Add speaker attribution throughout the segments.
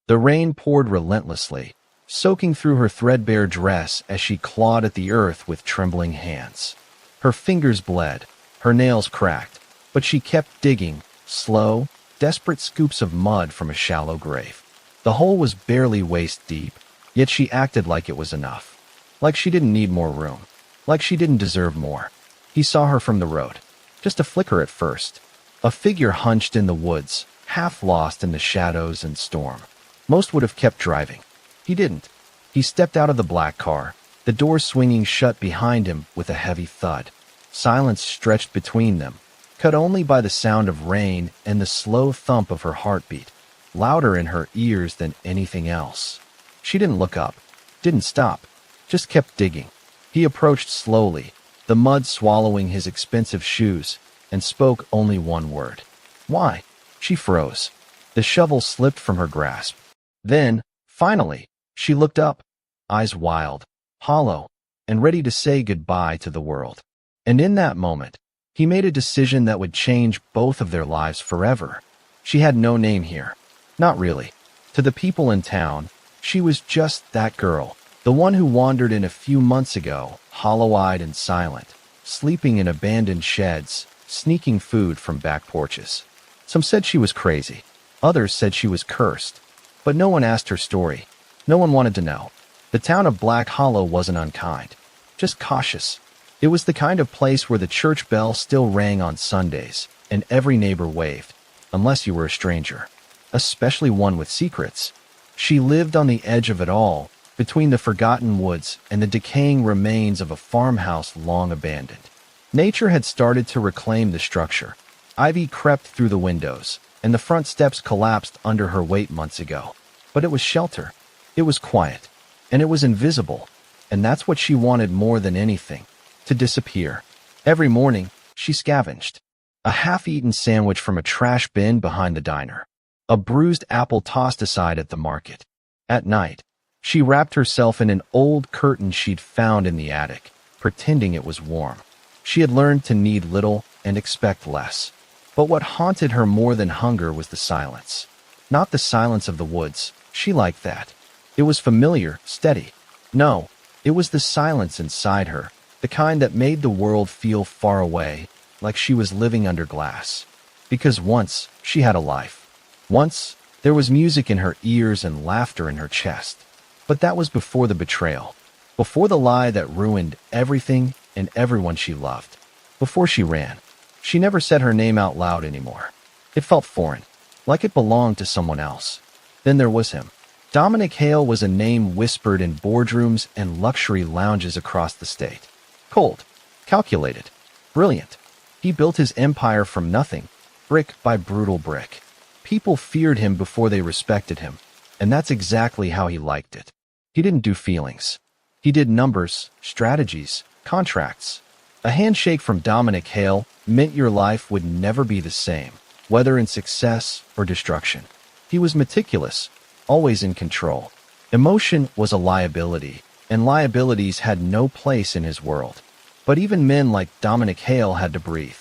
Speaker 1: The rain poured relentlessly, soaking through her threadbare dress as she clawed at the earth with trembling hands. Her fingers bled, her nails cracked, but she kept digging, slow, desperate scoops of mud from a shallow grave. The hole was barely waist deep, yet she acted like it was enough. Like she didn't need more room. Like she didn't deserve more. He saw her from the road. Just a flicker at first. A figure hunched in the woods, half lost in the shadows and storm. Most would have kept driving. He didn't. He stepped out of the black car, the door swinging shut behind him with a heavy thud. Silence stretched between them, cut only by the sound of rain and the slow thump of her heartbeat, louder in her ears than anything else. She didn't look up, didn't stop, just kept digging. He approached slowly, the mud swallowing his expensive shoes, and spoke only one word. Why? She froze. The shovel slipped from her grasp. Then, finally, she looked up, eyes wild, hollow, and ready to say goodbye to the world. And in that moment, he made a decision that would change both of their lives forever. She had no name here. Not really. To the people in town, she was just that girl, the one who wandered in a few months ago, hollow-eyed and silent, sleeping in abandoned sheds, sneaking food from back porches. Some said she was crazy. Others said she was cursed. But no one asked her story. No one wanted to know. The town of Black Hollow wasn't unkind, just cautious. It was the kind of place where the church bell still rang on Sundays, and every neighbor waved, unless you were a stranger, especially one with secrets. She lived on the edge of it all, between the forgotten woods and the decaying remains of a farmhouse long abandoned. Nature had started to reclaim the structure. Ivy crept through the windows, and the front steps collapsed under her weight months ago. But it was shelter. It was quiet. And it was invisible. And that's what she wanted more than anything. To disappear. Every morning, she scavenged. A half-eaten sandwich from a trash bin behind the diner. A bruised apple tossed aside at the market. At night, she wrapped herself in an old curtain she'd found in the attic, pretending it was warm. She had learned to need little and expect less. But what haunted her more than hunger was the silence. Not the silence of the woods. She liked that. It was familiar, steady. No, it was the silence inside her, the kind that made the world feel far away, like she was living under glass. Because once, she had a life. Once, there was music in her ears and laughter in her chest. But that was before the betrayal. Before the lie that ruined everything and everyone she loved. Before she ran. She never said her name out loud anymore. It felt foreign, like it belonged to someone else. Then there was him. Dominic Hale was a name whispered in boardrooms and luxury lounges across the state. Cold, calculated, brilliant. He built his empire from nothing, brick by brutal brick. People feared him before they respected him, and that's exactly how he liked it. He didn't do feelings. He did numbers, strategies, contracts. A handshake from Dominic Hale meant your life would never be the same, whether in success or destruction. He was meticulous, always in control. Emotion was a liability, and liabilities had no place in his world. But even men like Dominic Hale had to breathe.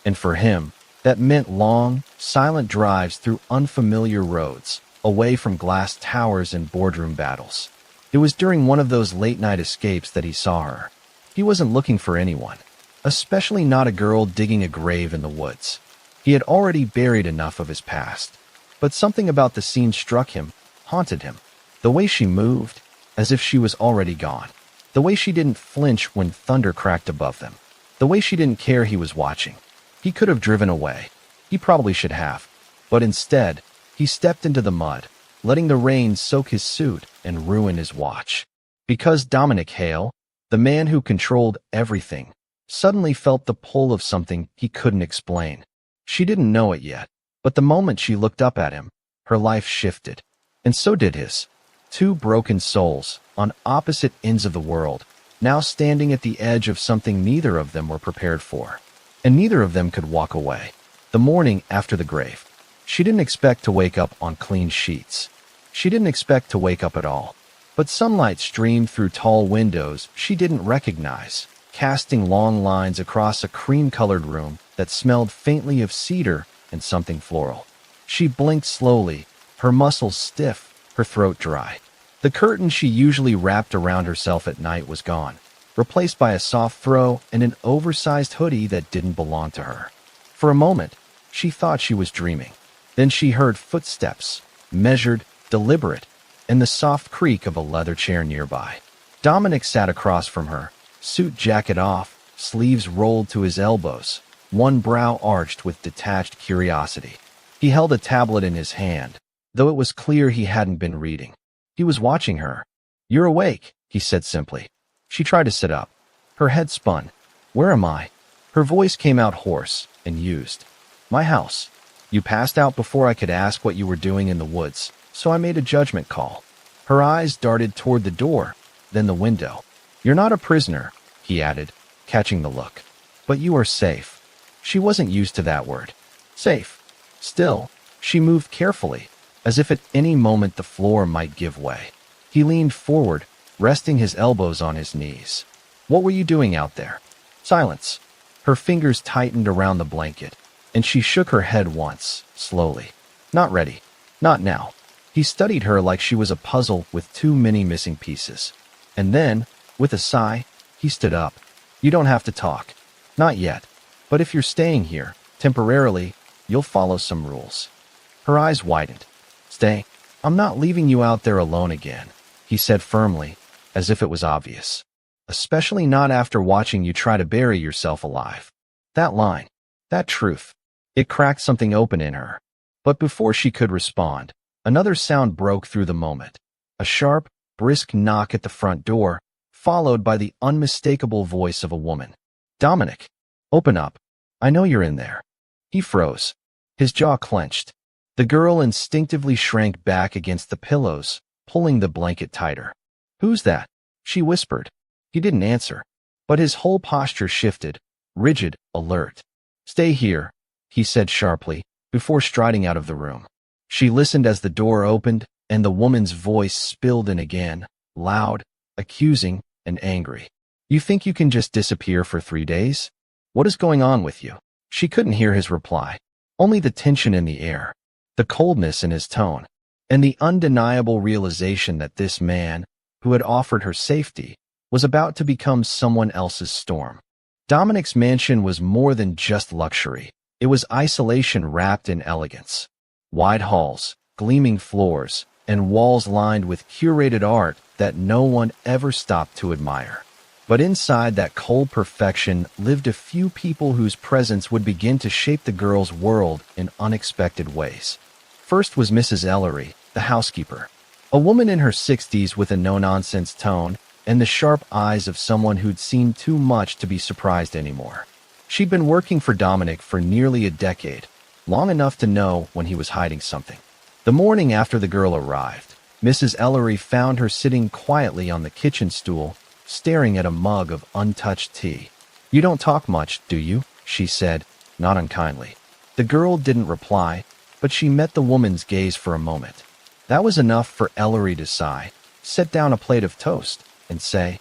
Speaker 1: And for him, that meant long, silent drives through unfamiliar roads, away from glass towers and boardroom battles. It was during one of those late-night escapes that he saw her. He wasn't looking for anyone, especially not a girl digging a grave in the woods. He had already buried enough of his past. But something about the scene struck him, haunted him. The way she moved, as if she was already gone. The way she didn't flinch when thunder cracked above them. The way she didn't care he was watching. He could have driven away. He probably should have. But instead, he stepped into the mud, letting the rain soak his suit and ruin his watch. Because Dominic Hale, the man who controlled everything, suddenly felt the pull of something he couldn't explain. She didn't know it yet, but the moment she looked up at him, her life shifted. And so did his. Two broken souls, on opposite ends of the world, now standing at the edge of something neither of them were prepared for. And neither of them could walk away. The morning after the grave. She didn't expect to wake up on clean sheets. She didn't expect to wake up at all. But sunlight streamed through tall windows she didn't recognize, casting long lines across a cream-colored room that smelled faintly of cedar and something floral. She blinked slowly, her muscles stiff, her throat dry. The curtain she usually wrapped around herself at night was gone, replaced by a soft throw and an oversized hoodie that didn't belong to her. For a moment, she thought she was dreaming. Then she heard footsteps, measured, deliberate, and the soft creak of a leather chair nearby. Dominic sat across from her, suit jacket off, sleeves rolled to his elbows, one brow arched with detached curiosity. He held a tablet in his hand, though it was clear he hadn't been reading. He was watching her. "You're awake," he said simply. She tried to sit up. Her head spun. "Where am I?" Her voice came out hoarse and used. "My house. You passed out before I could ask what you were doing in the woods, so I made a judgment call." Her eyes darted toward the door, then the window. "You're not a prisoner," he added, catching the look. "But you are safe." She wasn't used to that word. Safe. Still, she moved carefully, as if at any moment the floor might give way. He leaned forward, resting his elbows on his knees. "What were you doing out there?" Silence. Her fingers tightened around the blanket, and she shook her head once, slowly. "Not ready. Not now." He studied her like she was a puzzle with too many missing pieces. And then, with a sigh, he stood up. "You don't have to talk. Not yet. But if you're staying here, temporarily, you'll follow some rules." Her eyes widened. "Stay. I'm not leaving you out there alone again," he said firmly, as if it was obvious. "Especially not after watching you try to bury yourself alive." That line, that truth, it cracked something open in her. But before she could respond, another sound broke through the moment. A sharp, brisk knock at the front door, followed by the unmistakable voice of a woman. "Dominic, open up. I know you're in there." He froze. His jaw clenched. The girl instinctively shrank back against the pillows, pulling the blanket tighter. "Who's that?" she whispered. He didn't answer, but his whole posture shifted, rigid, alert. "Stay here," he said sharply, before striding out of the room. She listened as the door opened, and the woman's voice spilled in again, loud, accusing, and angry. "You think you can just disappear for 3 days? What is going on with you?" She couldn't hear his reply, only the tension in the air, the coldness in his tone, and the undeniable realization that this man, who had offered her safety, was about to become someone else's storm. Dominic's mansion was more than just luxury. It was isolation wrapped in elegance. Wide halls, gleaming floors, and walls lined with curated art that no one ever stopped to admire. But inside that cold perfection lived a few people whose presence would begin to shape the girl's world in unexpected ways. First was Mrs. Ellery, the housekeeper, a woman in her 60s with a no-nonsense tone and the sharp eyes of someone who'd seen too much to be surprised anymore. She'd been working for Dominic for nearly a decade, long enough to know when he was hiding something. The morning after the girl arrived, Mrs. Ellery found her sitting quietly on the kitchen stool, staring at a mug of untouched tea. "You don't talk much, do you?" she said, not unkindly. The girl didn't reply, but she met the woman's gaze for a moment. That was enough for Ellery to sigh, set down a plate of toast, and say,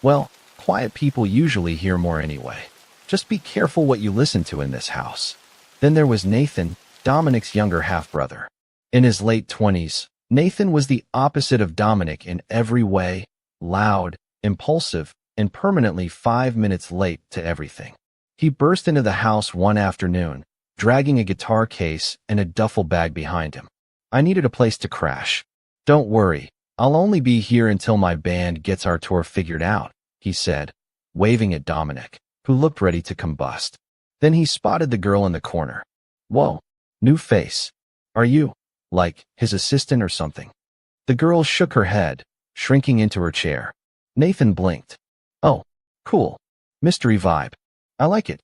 Speaker 1: "Well, quiet people usually hear more anyway. Just be careful what you listen to in this house." Then there was Nathan, Dominic's younger half-brother. In his late 20s, Nathan was the opposite of Dominic in every way: loud, impulsive, and permanently 5 minutes late to everything. He burst into the house one afternoon, dragging a guitar case and a duffel bag behind him. "I needed a place to crash." "Don't worry, I'll only be here until my band gets our tour figured out," he said, waving at Dominic, who looked ready to combust. Then he spotted the girl in the corner. "Whoa, new face. Are you, like, his assistant or something?" The girl shook her head, shrinking into her chair. Nathan blinked. "Oh, cool. Mystery vibe. I like it."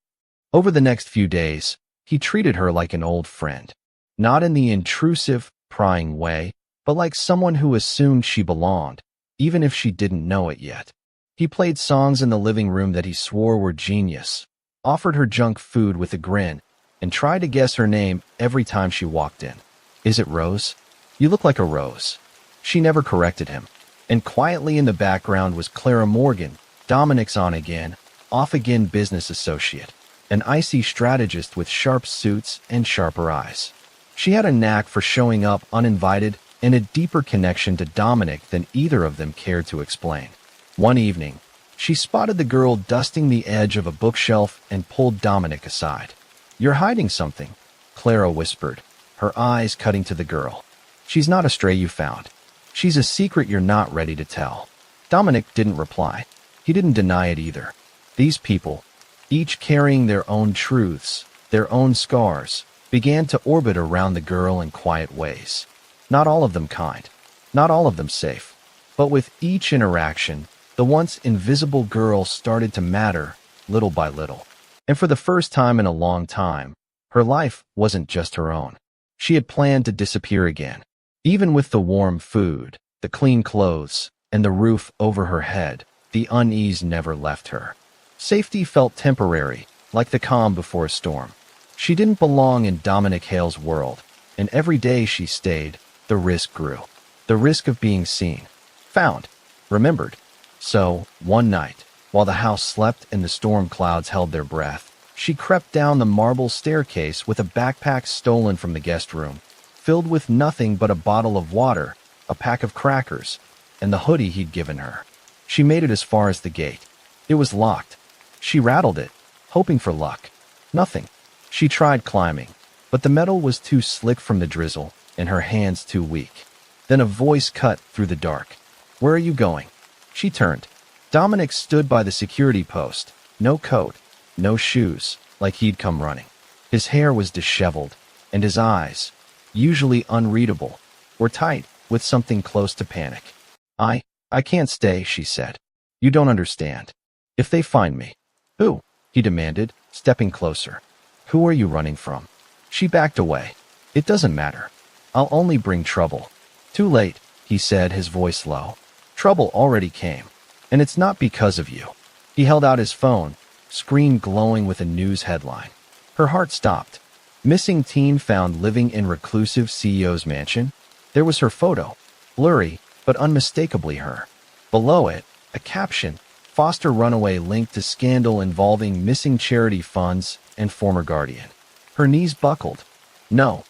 Speaker 1: Over the next few days, he treated her like an old friend. Not in the intrusive, prying way, but like someone who assumed she belonged, even if she didn't know it yet. He played songs in the living room that he swore were genius, offered her junk food with a grin, and tried to guess her name every time she walked in. "Is it Rose? You look like a rose." She never corrected him. And quietly in the background was Clara Morgan, Dominic's on-again, off-again business associate, an icy strategist with sharp suits and sharper eyes. She had a knack for showing up uninvited and a deeper connection to Dominic than either of them cared to explain. One evening, she spotted the girl dusting the edge of a bookshelf and pulled Dominic aside. "You're hiding something," Clara whispered, her eyes cutting to the girl. "She's not a stray you found. She's a secret you're not ready to tell." Dominic didn't reply. He didn't deny it either. These people, each carrying their own truths, their own scars, began to orbit around the girl in quiet ways. Not all of them kind, not all of them safe. But with each interaction, the once invisible girl started to matter little by little. And for the first time in a long time, her life wasn't just her own. She had planned to disappear again. Even with the warm food, the clean clothes, and the roof over her head, the unease never left her. Safety felt temporary, like the calm before a storm. She didn't belong in Dominic Hale's world, and every day she stayed, the risk grew. The risk of being seen, found, remembered. So, one night, while the house slept and the storm clouds held their breath, she crept down the marble staircase with a backpack stolen from the guest room, filled with nothing but a bottle of water, a pack of crackers, and the hoodie he'd given her. She made it as far as the gate. It was locked. She rattled it, hoping for luck. Nothing. She tried climbing, but the metal was too slick from the drizzle, and her hands too weak. Then a voice cut through the dark. "Where are you going?" She turned. Dominic stood by the security post. No coat, no shoes, like he'd come running. His hair was disheveled, and his eyes, usually unreadable, were tight with something close to panic. I can't stay," she said. "You don't understand. If they find me." "Who?" he demanded, stepping closer. "Who are you running from?" She backed away. "It doesn't matter. I'll only bring trouble." "Too late," he said, his voice low. "Trouble already came, and it's not because of you." He held out his phone, screen glowing with a news headline. Her heart stopped. "Missing teen found living in reclusive CEO's mansion." There was her photo, blurry, but unmistakably her. Below it, a caption, "Foster runaway linked to scandal involving missing charity funds and former guardian." Her knees buckled. No,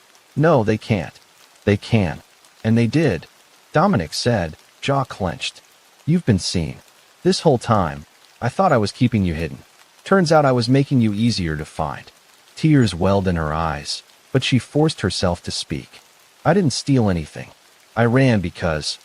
Speaker 1: they can't. They can. And they did. Dominic said, jaw clenched. "You've been seen. This whole time, I thought I was keeping you hidden. Turns out I was making you easier to find." Tears welled in her eyes, but she forced herself to speak. "I didn't steal anything. I ran because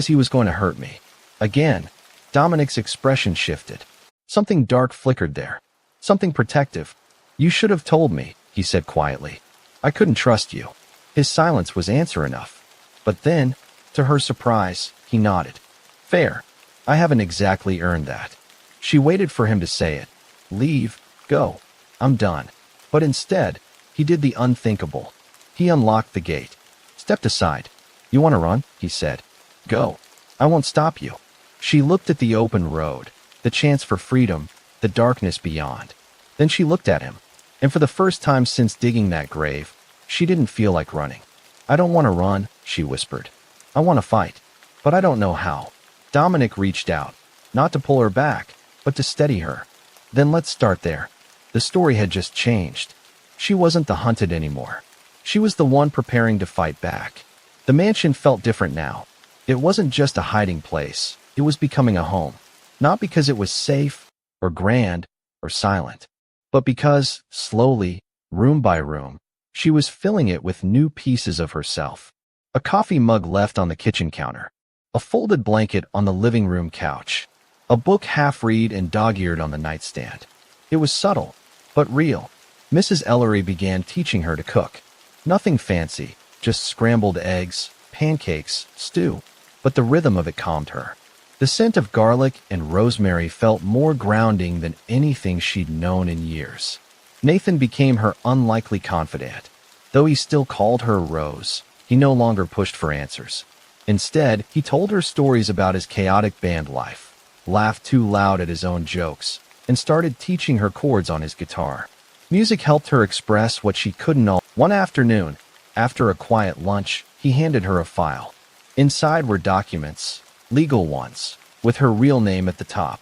Speaker 1: he was going to hurt me." Again, Dominic's expression shifted. Something dark flickered there. Something protective. "You should have told me," he said quietly. "I couldn't trust you." His silence was answer enough. But then, to her surprise, he nodded. "Fair. I haven't exactly earned that." She waited for him to say it. "Leave. Go. I'm done." But instead, he did the unthinkable. He unlocked the gate. "Stepped aside. You want to run?" he said. "Go. I won't stop you." She looked at the open road, the chance for freedom, the darkness beyond. Then she looked at him, and for the first time since digging that grave, she didn't feel like running. "I don't want to run," she whispered. "I want to fight, but I don't know how." Dominic reached out, not to pull her back, but to steady her. "Then let's start there." The story had just changed. She wasn't the hunted anymore. She was the one preparing to fight back. The mansion felt different now. It wasn't just a hiding place. It was becoming a home. Not because it was safe, or grand, or silent, but because, slowly, room by room, she was filling it with new pieces of herself. A coffee mug left on the kitchen counter. A folded blanket on the living room couch. A book half-read and dog-eared on the nightstand. It was subtle, but real. Mrs. Ellery began teaching her to cook. Nothing fancy, just scrambled eggs, pancakes, stew. But the rhythm of it calmed her. The scent of garlic and rosemary felt more grounding than anything she'd known in years. Nathan became her unlikely confidant. Though he still called her Rose, he no longer pushed for answers. Instead, he told her stories about his chaotic band life, laughed too loud at his own jokes, and started teaching her chords on his guitar. Music helped her express what she couldn't all. One afternoon, after a quiet lunch, he handed her a file. Inside were documents, legal ones, with her real name at the top.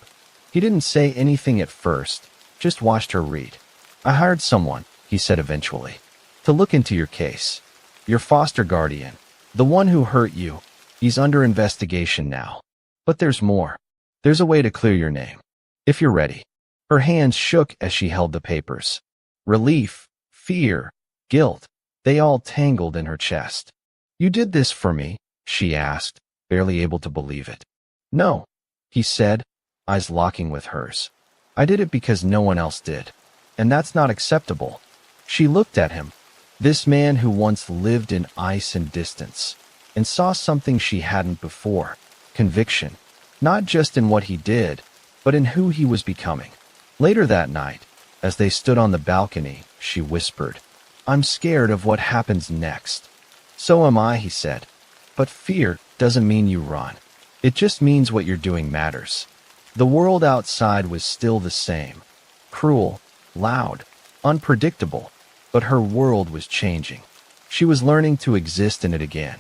Speaker 1: He didn't say anything at first, just watched her read. "I hired someone," he said eventually, "to look into your case. Your foster guardian. The one who hurt you. He's under investigation now. But there's more. There's a way to clear your name. If you're ready. Her hands shook as she held the papers. Relief, fear, guilt, they all tangled in her chest. You did this for me? She asked, barely able to believe it. No, he said, eyes locking with hers. I did it because no one else did. And that's not acceptable. She looked at him, this man who once lived in ice and distance, and saw something she hadn't before, conviction, not just in what he did, but in who he was becoming. Later that night, as they stood on the balcony, she whispered, I'm scared of what happens next. So am I, he said. But fear doesn't mean you run. It just means what you're doing matters. The world outside was still the same. Cruel, loud, unpredictable. But her world was changing. She was learning to exist in it again.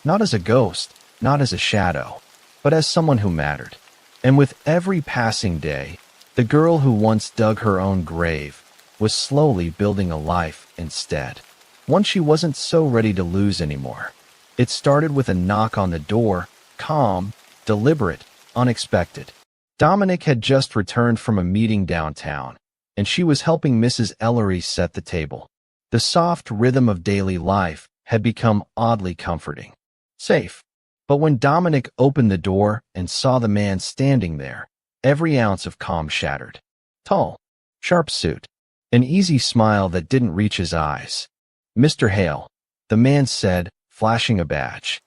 Speaker 1: Not as a ghost, not as a shadow, but as someone who mattered. And with every passing day, the girl who once dug her own grave was slowly building a life instead. One she wasn't so ready to lose anymore. It started with a knock on the door, calm, deliberate, unexpected. Dominic had just returned from a meeting downtown, and she was helping Mrs. Ellery set the table. The soft rhythm of daily life had become oddly comforting. Safe. But when Dominic opened the door and saw the man standing there, every ounce of calm shattered. Tall, sharp suit, an easy smile that didn't reach his eyes. Mr. Hale, the man said, flashing a badge.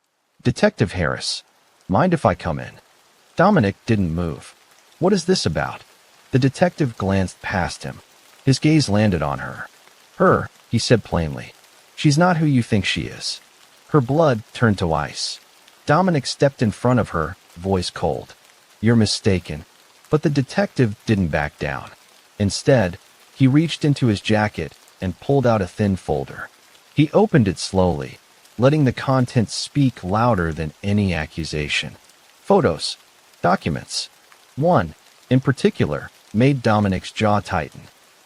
Speaker 1: Detective Harris, mind if I come in? Dominic didn't move. What is this about? The detective glanced past him. His gaze landed on her. Her, he said plainly. She's not who you think she is. Her blood turned to ice. Dominic stepped in front of her, voice cold. You're mistaken. But the detective didn't back down. Instead, he reached into his jacket and pulled out a thin folder. He opened it slowly, letting the contents speak louder than any accusation. Photos, documents. One, in particular, made Dominic's jaw tighten.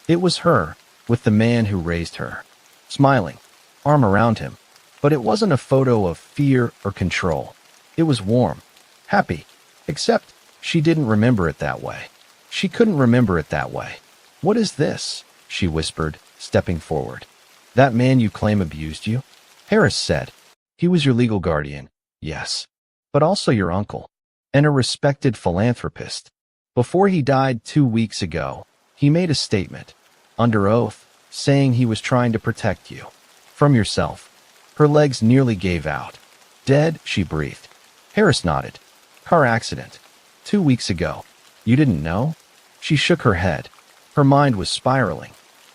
Speaker 1: It was her, with the man who raised her. Smiling, arm around him. But it wasn't a photo of fear or control. It was warm, happy, except she didn't remember it that way. She couldn't remember it that way. What is this? She whispered, stepping forward. That man you claim abused you? Harris said. He was your legal guardian, yes. But also your uncle, and a respected philanthropist. Before he died 2 weeks ago, he made a statement, under oath, saying he was trying to protect you. From yourself. Her legs nearly gave out. Dead, she breathed. Harris nodded. Car accident. 2 weeks ago. You didn't know? She shook her head. Her mind was spiraling.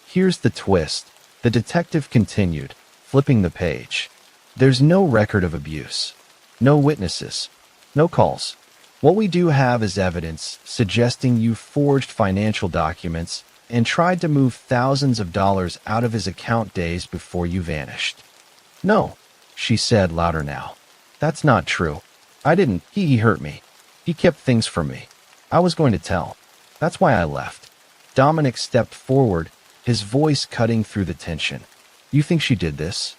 Speaker 1: Here's the twist. The detective continued, flipping the page. There's no record of abuse. No witnesses. No calls. What we do have is evidence suggesting you forged financial documents and tried to move thousands of dollars out of his account days before you vanished. No, she said louder now. That's not true. I didn't. He hurt me. He kept things from me. I was going to tell. That's why I left. Dominic stepped forward, his voice cutting through the tension. You think she did this?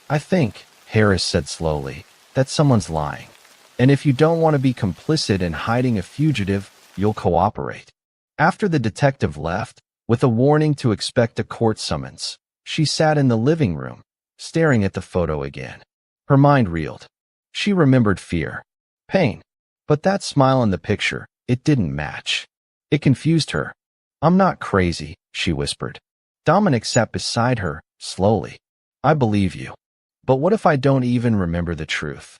Speaker 1: I think, Harris said slowly, that someone's lying. And if you don't want to be complicit in hiding a fugitive, you'll cooperate. After the detective left, with a warning to expect a court summons, she sat in the living room, staring at the photo again. Her mind reeled. She remembered fear, pain. But that smile in the picture, it didn't match. It confused her. I'm not crazy, she whispered. Dominic sat beside her, slowly. I believe you. But what if I don't even remember the truth?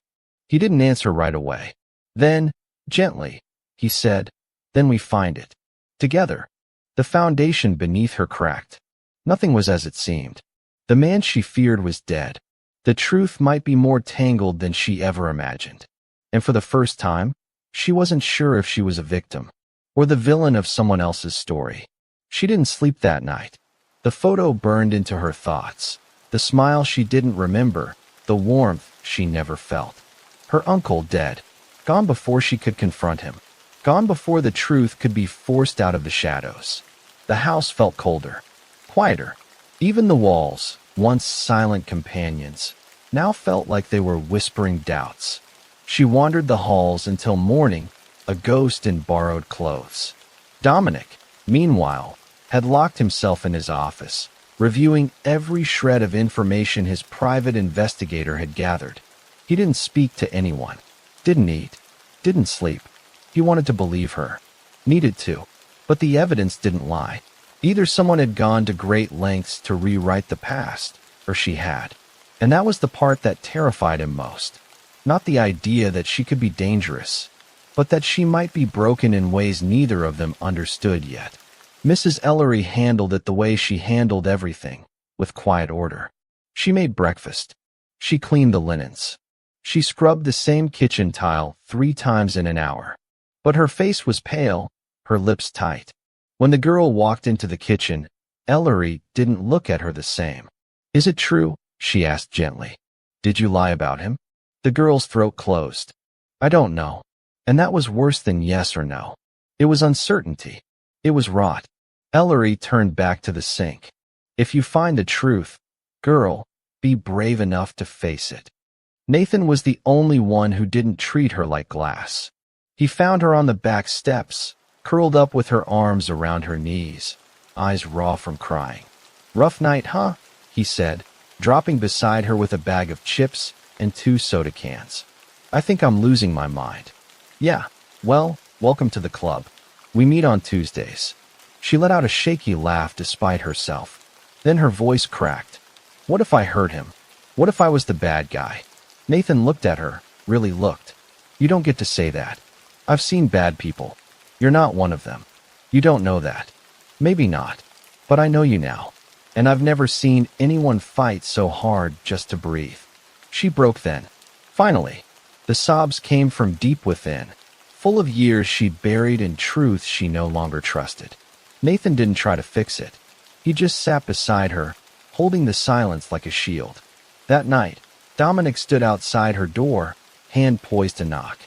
Speaker 1: He didn't answer right away. Then, gently, he said, then we find it. Together. The foundation beneath her cracked. Nothing was as it seemed. The man she feared was dead. The truth might be more tangled than she ever imagined. And for the first time, she wasn't sure if she was a victim or the villain of someone else's story. She didn't sleep that night. The photo burned into her thoughts. The smile she didn't remember, the warmth she never felt. Her uncle dead, gone before she could confront him, gone before the truth could be forced out of the shadows. The house felt colder, quieter. Even the walls, once silent companions, now felt like they were whispering doubts. She wandered the halls until morning, a ghost in borrowed clothes. Dominic, meanwhile, had locked himself in his office, reviewing every shred of information his private investigator had gathered. He didn't speak to anyone, didn't eat, didn't sleep. He wanted to believe her, needed to, but the evidence didn't lie. Either someone had gone to great lengths to rewrite the past, or she had. And that was the part that terrified him most. Not the idea that she could be dangerous, but that she might be broken in ways neither of them understood yet. Mrs. Ellery handled it the way she handled everything, with quiet order. She made breakfast. She cleaned the linens. She scrubbed the same kitchen tile 3 times in an hour. But her face was pale, her lips tight. When the girl walked into the kitchen, Ellery didn't look at her the same. "Is it true?" she asked gently. "Did you lie about him?" The girl's throat closed. "I don't know." And that was worse than yes or no. It was uncertainty. It was rot. Ellery turned back to the sink. "If you find the truth, girl, be brave enough to face it." Nathan was the only one who didn't treat her like glass. He found her on the back steps, curled up with her arms around her knees, eyes raw from crying. "Rough night, huh?" he said, dropping beside her with a bag of chips and 2 soda cans. "I think I'm losing my mind." "Yeah, well, welcome to the club. We meet on Tuesdays." She let out a shaky laugh despite herself. Then her voice cracked. "What if I hurt him? What if I was the bad guy?" Nathan looked at her, really looked. "You don't get to say that. I've seen bad people. You're not one of them. You don't know that. Maybe not. But I know you now. And I've never seen anyone fight so hard just to breathe." She broke then. Finally. The sobs came from deep within, full of years she'd buried in truth she no longer trusted. Nathan didn't try to fix it. He just sat beside her, holding the silence like a shield. That night, Dominic stood outside her door, hand poised to knock.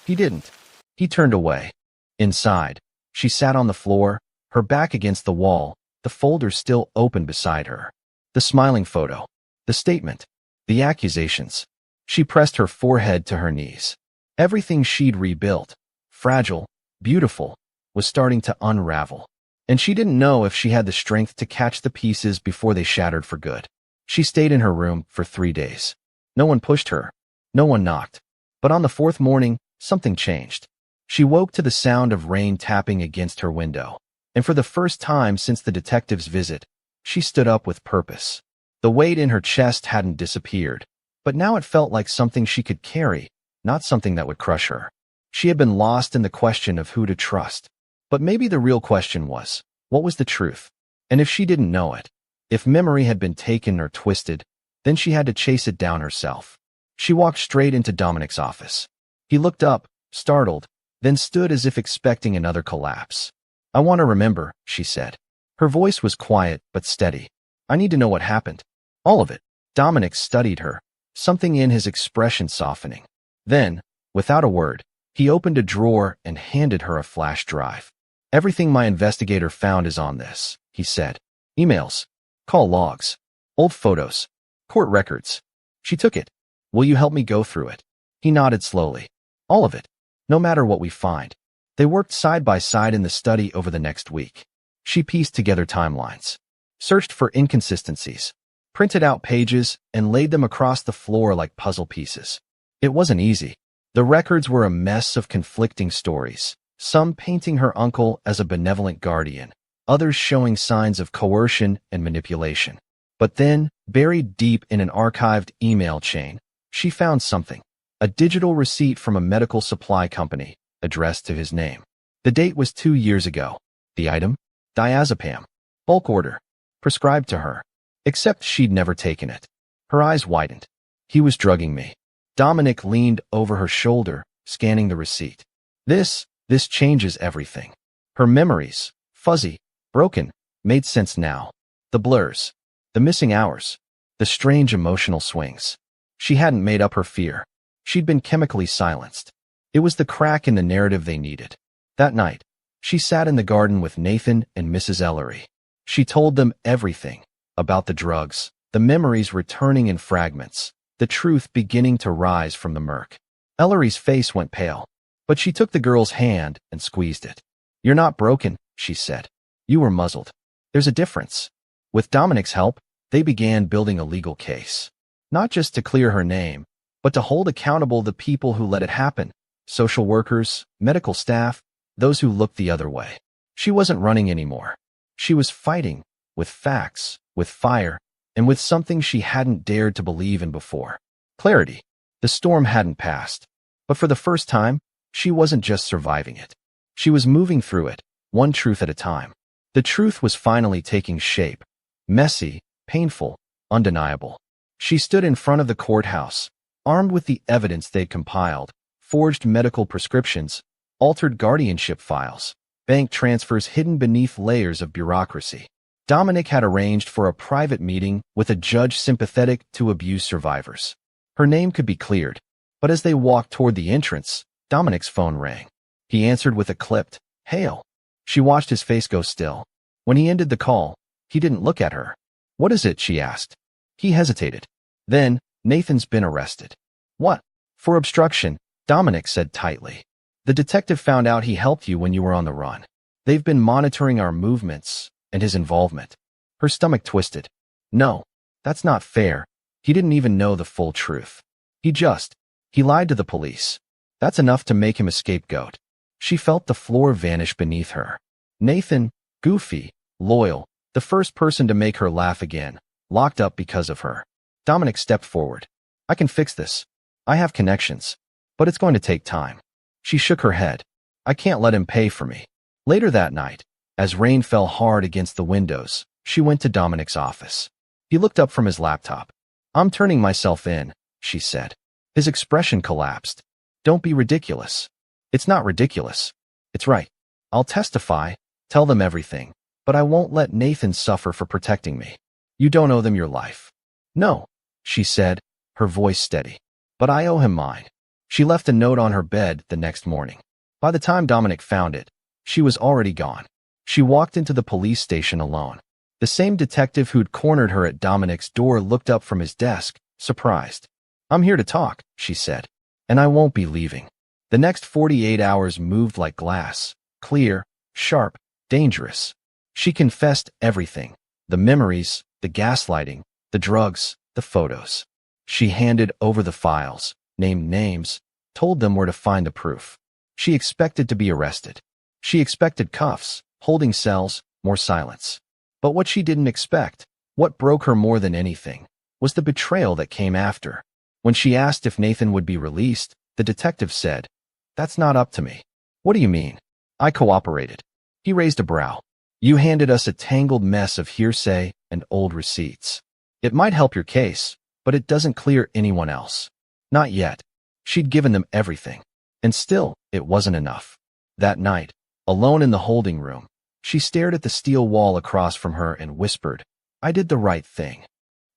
Speaker 1: He didn't. He turned away. Inside, she sat on the floor, her back against the wall, the folder still open beside her. The smiling photo, the statement, the accusations. She pressed her forehead to her knees. Everything she'd rebuilt, fragile, beautiful, was starting to unravel. And she didn't know if she had the strength to catch the pieces before they shattered for good. She stayed in her room for 3 days. No one pushed her. No one knocked. But on the 4th morning, something changed. She woke to the sound of rain tapping against her window. And for the first time since the detective's visit, she stood up with purpose. The weight in her chest hadn't disappeared, but now it felt like something she could carry, not something that would crush her. She had been lost in the question of who to trust. But maybe the real question was, what was the truth? And if she didn't know it, if memory had been taken or twisted, then she had to chase it down herself. She walked straight into Dominic's office. He looked up, startled, then stood as if expecting another collapse. "I want to remember," she said. Her voice was quiet but steady. "I need to know what happened. All of it." Dominic studied her, something in his expression softening. Then, without a word, he opened a drawer and handed her a flash drive. "Everything my investigator found is on this," he said. "Emails, call logs, old photos, court records." She took it. "Will you help me go through it?" He nodded slowly. "All of it. No matter what we find." They worked side by side in the study over the next week. She pieced together timelines, searched for inconsistencies, printed out pages, and laid them across the floor like puzzle pieces. It wasn't easy. The records were a mess of conflicting stories, some painting her uncle as a benevolent guardian, others showing signs of coercion and manipulation. But then, buried deep in an archived email chain, she found something. A digital receipt from a medical supply company, addressed to his name. The date was 2 years ago. The item? Diazepam. Bulk order. Prescribed to her. Except she'd never taken it. Her eyes widened. "He was drugging me." Dominic leaned over her shoulder, scanning the receipt. This changes everything. Her memories, fuzzy, broken, made sense now. The blurs, the missing hours, the strange emotional swings. She hadn't made up her fear. She'd been chemically silenced. It was the crack in the narrative they needed. That night, she sat in the garden with Nathan and Mrs. Ellery. She told them everything about the drugs, the memories returning in fragments, the truth beginning to rise from the murk. Ellery's face went pale, but she took the girl's hand and squeezed it. "You're not broken," she said. "You were muzzled. There's a difference." With Dominic's help, they began building a legal case. Not just to clear her name, but to hold accountable the people who let it happen. Social workers, medical staff, those who looked the other way. She wasn't running anymore. She was fighting, with facts, with fire, and with something she hadn't dared to believe in before. Clarity. The storm hadn't passed. But for the first time, she wasn't just surviving it. She was moving through it, one truth at a time. The truth was finally taking shape. Messy, painful, undeniable. She stood in front of the courthouse, armed with the evidence they'd compiled: forged medical prescriptions, altered guardianship files, bank transfers hidden beneath layers of bureaucracy. Dominic had arranged for a private meeting with a judge sympathetic to abuse survivors. Her name could be cleared, but as they walked toward the entrance, Dominic's phone rang. He answered with a clipped, "Hail." She watched his face go still. When he ended the call, he didn't look at her. "What is it?" she asked. He hesitated. Then, "Nathan's been arrested." "What?" "For obstruction," Dominic said tightly. "The detective found out he helped you when you were on the run. They've been monitoring our movements and his involvement." Her stomach twisted. "No, that's not fair. He didn't even know the full truth. He lied to the police. That's enough to make him a scapegoat." She felt the floor vanish beneath her. Nathan, goofy, loyal, the first person to make her laugh again, locked up because of her. Dominic stepped forward. "I can fix this. I have connections. But it's going to take time." She shook her head. "I can't let him pay for me." Later that night, as rain fell hard against the windows, she went to Dominic's office. He looked up from his laptop. "I'm turning myself in," she said. His expression collapsed. "Don't be ridiculous." "It's not ridiculous. It's right. I'll testify, tell them everything, but I won't let Nathan suffer for protecting me. You don't owe them your life." "No," she said, her voice steady. "But I owe him mine." She left a note on her bed the next morning. By the time Dominic found it, she was already gone. She walked into the police station alone. The same detective who'd cornered her at Dominic's door looked up from his desk, surprised. "I'm here to talk," she said, "and I won't be leaving." The next 48 hours moved like glass, clear, sharp, dangerous. She confessed everything: the memories, the gaslighting, the drugs, the photos. She handed over the files, named names, told them where to find the proof. She expected to be arrested. She expected cuffs, holding cells, more silence. But what she didn't expect, what broke her more than anything, was the betrayal that came after. When she asked if Nathan would be released, the detective said, "That's not up to me." "What do you mean?" "I cooperated." He raised a brow. "You handed us a tangled mess of hearsay and old receipts. It might help your case, but it doesn't clear anyone else." Not yet. She'd given them everything. And still, it wasn't enough. That night, alone in the holding room, she stared at the steel wall across from her and whispered, "I did the right thing."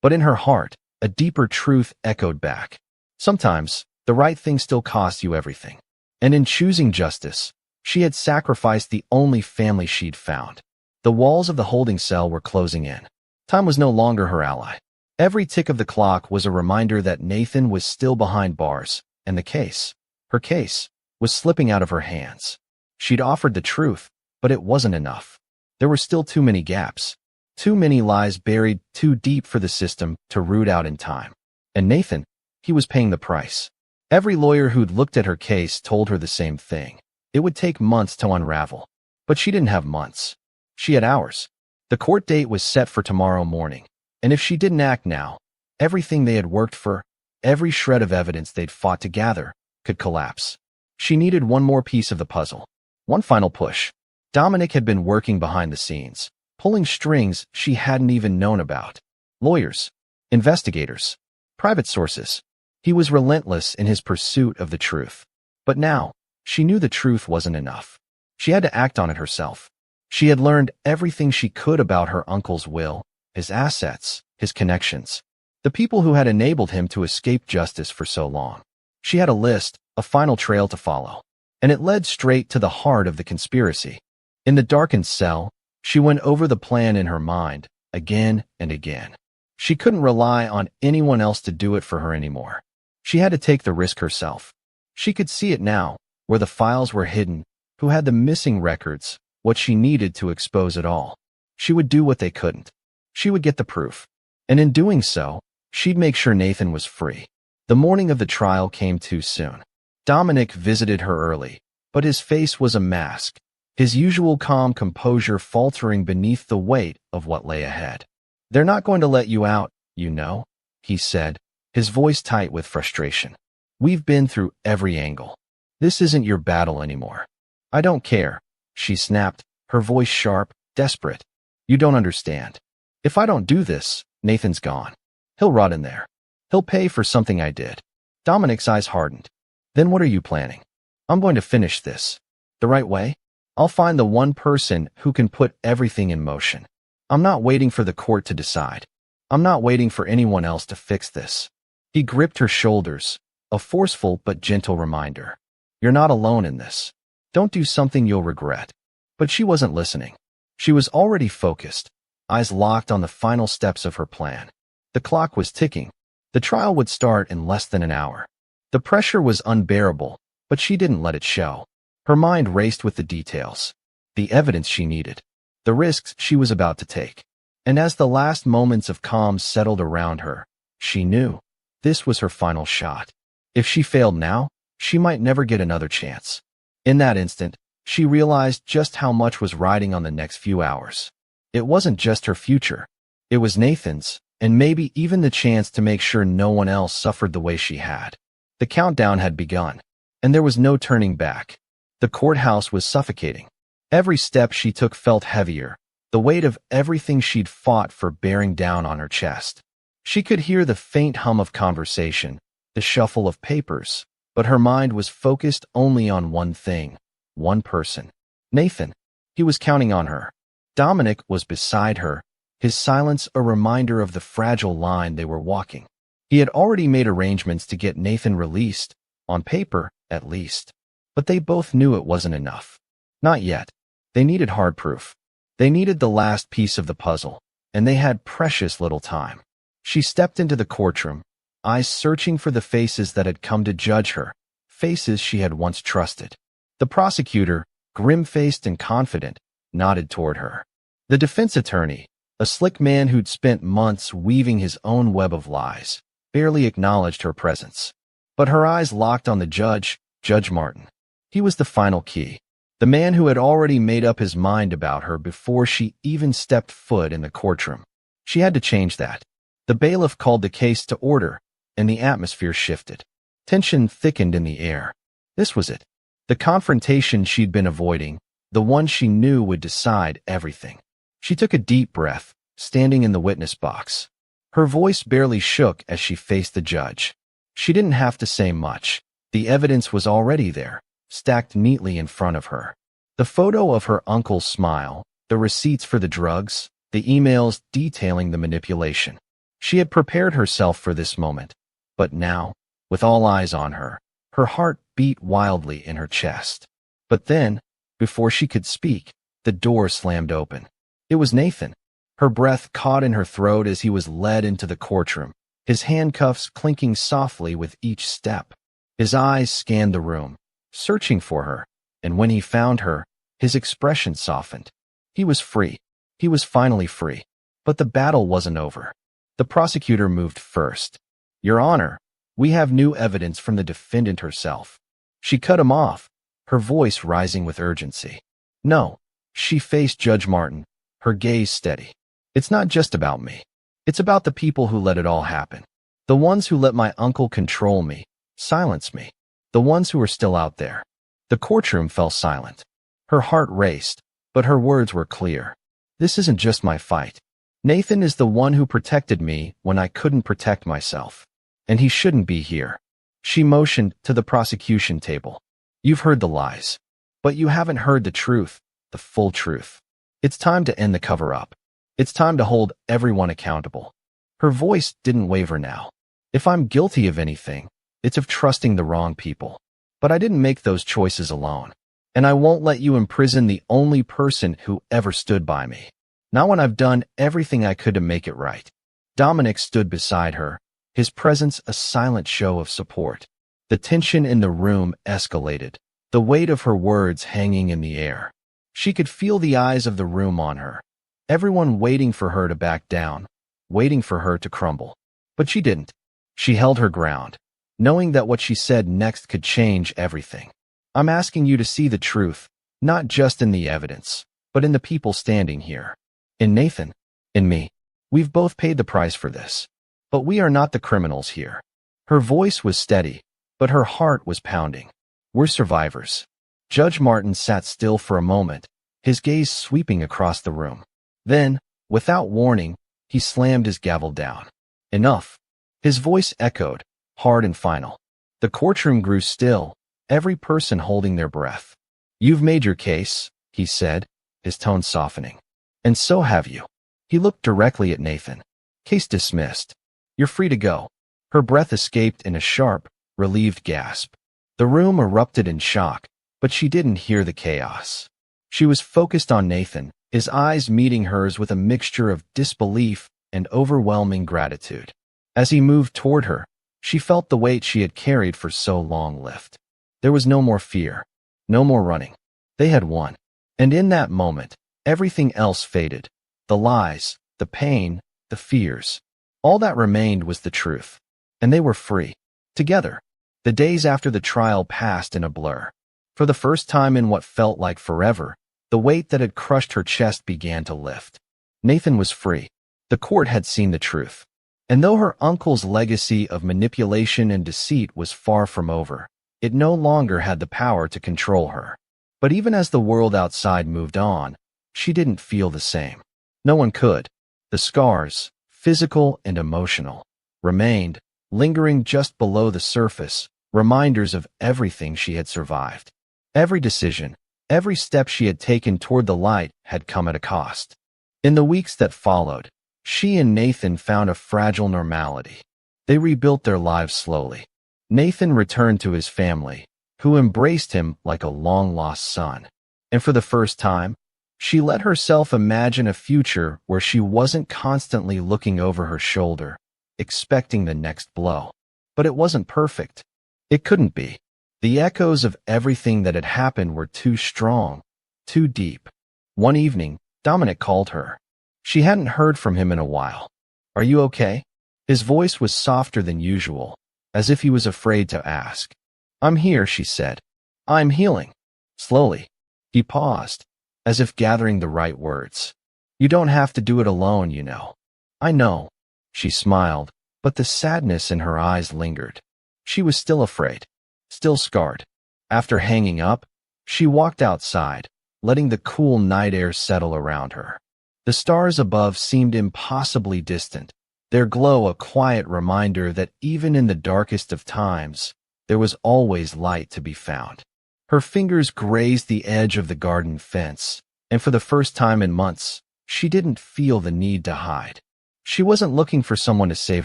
Speaker 1: But in her heart, a deeper truth echoed back. Sometimes, the right thing still costs you everything. And in choosing justice, she had sacrificed the only family she'd found. The walls of the holding cell were closing in. Time was no longer her ally. Every tick of the clock was a reminder that Nathan was still behind bars, and the case, her case, was slipping out of her hands. She'd offered the truth, but it wasn't enough. There were still too many gaps. Too many lies buried too deep for the system to root out in time. And Nathan, he was paying the price. Every lawyer who'd looked at her case told her the same thing. It would take months to unravel. But she didn't have months. She had hours. The court date was set for tomorrow morning. And if she didn't act now, everything they had worked for, every shred of evidence they'd fought to gather, could collapse. She needed one more piece of the puzzle. One final push. Dominic had been working behind the scenes, pulling strings she hadn't even known about. Lawyers, investigators, private sources. He was relentless in his pursuit of the truth. But now, she knew the truth wasn't enough. She had to act on it herself. She had learned everything she could about her uncle's will, his assets, his connections, the people who had enabled him to escape justice for so long. She had a list, a final trail to follow, and it led straight to the heart of the conspiracy. In the darkened cell, she went over the plan in her mind, again and again. She couldn't rely on anyone else to do it for her anymore. She had to take the risk herself. She could see it now, where the files were hidden, who had the missing records, what she needed to expose it all. She would do what they couldn't. She would get the proof. And in doing so, she'd make sure Nathan was free. The morning of the trial came too soon. Dominic visited her early, but his face was a mask, his usual calm composure faltering beneath the weight of what lay ahead. "They're not going to let you out, you know," he said, his voice tight with frustration. "We've been through every angle. This isn't your battle anymore." "I don't care," she snapped, her voice sharp, desperate. "You don't understand. If I don't do this, Nathan's gone. He'll rot in there. He'll pay for something I did." Dominic's eyes hardened. "Then what are you planning?" "I'm going to finish this. The right way? I'll find the one person who can put everything in motion. I'm not waiting for the court to decide. I'm not waiting for anyone else to fix this." He gripped her shoulders, a forceful but gentle reminder. "You're not alone in this. Don't do something you'll regret." But she wasn't listening. She was already focused, eyes locked on the final steps of her plan. The clock was ticking. The trial would start in less than an hour. The pressure was unbearable, but she didn't let it show. Her mind raced with the details, the evidence she needed, the risks she was about to take. And as the last moments of calm settled around her, she knew this was her final shot. If she failed now, she might never get another chance. In that instant, she realized just how much was riding on the next few hours. It wasn't just her future. It was Nathan's, and maybe even the chance to make sure no one else suffered the way she had. The countdown had begun, and there was no turning back. The courthouse was suffocating. Every step she took felt heavier, the weight of everything she'd fought for bearing down on her chest. She could hear the faint hum of conversation, the shuffle of papers, but her mind was focused only on one thing, one person. Nathan. He was counting on her. Dominic was beside her, his silence a reminder of the fragile line they were walking. He had already made arrangements to get Nathan released, on paper, at least. But they both knew it wasn't enough. Not yet. They needed hard proof. They needed the last piece of the puzzle, and they had precious little time. She stepped into the courtroom, eyes searching for the faces that had come to judge her, faces she had once trusted. The prosecutor, grim-faced and confident, nodded toward her. The defense attorney, a slick man who'd spent months weaving his own web of lies, barely acknowledged her presence. But her eyes locked on the judge, Judge Martin. He was the final key, the man who had already made up his mind about her before she even stepped foot in the courtroom. She had to change that. The bailiff called the case to order, and the atmosphere shifted. Tension thickened in the air. This was it. The confrontation she'd been avoiding, the one she knew would decide everything. She took a deep breath, standing in the witness box. Her voice barely shook as she faced the judge. She didn't have to say much. The evidence was already there, stacked neatly in front of her. The photo of her uncle's smile, the receipts for the drugs, the emails detailing the manipulation. She had prepared herself for this moment, but now, with all eyes on her, her heart beat wildly in her chest. But then, before she could speak, the door slammed open. It was Nathan. Her breath caught in her throat as he was led into the courtroom, his handcuffs clinking softly with each step. His eyes scanned the room, searching for her, and when he found her, his expression softened. He was free. He was finally free. But the battle wasn't over. The prosecutor moved first. "Your Honor, we have new evidence from the defendant herself." She cut him off, her voice rising with urgency. "No." She faced Judge Martin, her gaze steady. "It's not just about me. It's about the people who let it all happen. The ones who let my uncle control me, silence me. The ones who are still out there." The courtroom fell silent. Her heart raced, but her words were clear. "This isn't just my fight. Nathan is the one who protected me when I couldn't protect myself. And he shouldn't be here." She motioned to the prosecution table. "You've heard the lies. But you haven't heard the truth, the full truth. It's time to end the cover-up. It's time to hold everyone accountable." Her voice didn't waver now. "If I'm guilty of anything, it's of trusting the wrong people. But I didn't make those choices alone. And I won't let you imprison the only person who ever stood by me. Not when I've done everything I could to make it right." Dominic stood beside her, his presence a silent show of support. The tension in the room escalated, the weight of her words hanging in the air. She could feel the eyes of the room on her, everyone waiting for her to back down, waiting for her to crumble. But she didn't. She held her ground, knowing that what she said next could change everything. I'm asking you to see the truth, not just in the evidence, but in the people standing here. In Nathan, in me. We've both paid the price for this. But we are not the criminals here. Her voice was steady, but her heart was pounding. We're survivors. Judge Martin sat still for a moment, his gaze sweeping across the room. Then, without warning, he slammed his gavel down. Enough. His voice echoed, hard and final. The courtroom grew still, every person holding their breath. You've made your case, he said, his tone softening. And so have you. He looked directly at Nathan. Case dismissed. You're free to go. Her breath escaped in a sharp, relieved gasp. The room erupted in shock, but she didn't hear the chaos. She was focused on Nathan, his eyes meeting hers with a mixture of disbelief and overwhelming gratitude. As he moved toward her, she felt the weight she had carried for so long lift. There was no more fear, no more running. They had won. And in that moment, everything else faded. The lies, the pain, the fears. All that remained was the truth. And they were free. Together. The days after the trial passed in a blur. For the first time in what felt like forever, the weight that had crushed her chest began to lift. Nathan was free. The court had seen the truth. And though her uncle's legacy of manipulation and deceit was far from over, it no longer had the power to control her. But even as the world outside moved on, she didn't feel the same. No one could. The scars, physical and emotional, remained, lingering just below the surface, reminders of everything she had survived. Every decision, every step she had taken toward the light had come at a cost. In the weeks that followed, she and Nathan found a fragile normality. They rebuilt their lives slowly. Nathan returned to his family, who embraced him like a long-lost son. And for the first time, she let herself imagine a future where she wasn't constantly looking over her shoulder, expecting the next blow. But it wasn't perfect. It couldn't be. The echoes of everything that had happened were too strong, too deep. One evening, Dominic called her. She hadn't heard from him in a while. Are you okay? His voice was softer than usual, as if he was afraid to ask. I'm here, she said. I'm healing. Slowly. He paused, as if gathering the right words. You don't have to do it alone, you know. I know. She smiled, but the sadness in her eyes lingered. She was still afraid, still scarred. After hanging up, she walked outside, letting the cool night air settle around her. The stars above seemed impossibly distant, their glow a quiet reminder that even in the darkest of times, there was always light to be found. Her fingers grazed the edge of the garden fence, and for the first time in months, she didn't feel the need to hide. She wasn't looking for someone to save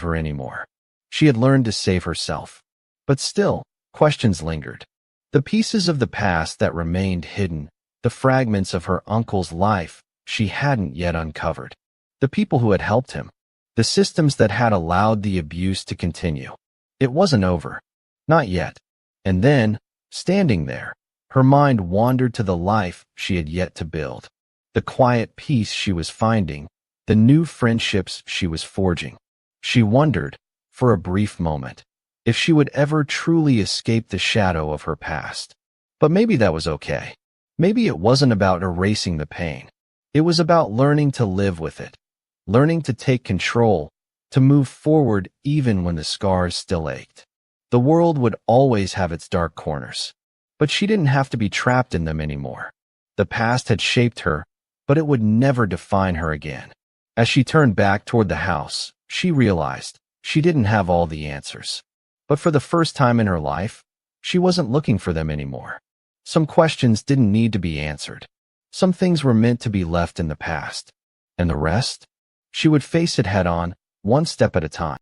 Speaker 1: her anymore. She had learned to save herself. But still, questions lingered. The pieces of the past that remained hidden, the fragments of her uncle's life she hadn't yet uncovered. The people who had helped him. The systems that had allowed the abuse to continue. It wasn't over. Not yet. And then, standing there, her mind wandered to the life she had yet to build. The quiet peace she was finding, the new friendships she was forging. She wondered, for a brief moment, if she would ever truly escape the shadow of her past. But maybe that was okay. Maybe it wasn't about erasing the pain. It was about learning to live with it, learning to take control, to move forward even when the scars still ached. The world would always have its dark corners, but she didn't have to be trapped in them anymore. The past had shaped her, but it would never define her again. As she turned back toward the house, she realized she didn't have all the answers. But for the first time in her life, she wasn't looking for them anymore. Some questions didn't need to be answered. Some things were meant to be left in the past. And the rest? She would face it head on, one step at a time.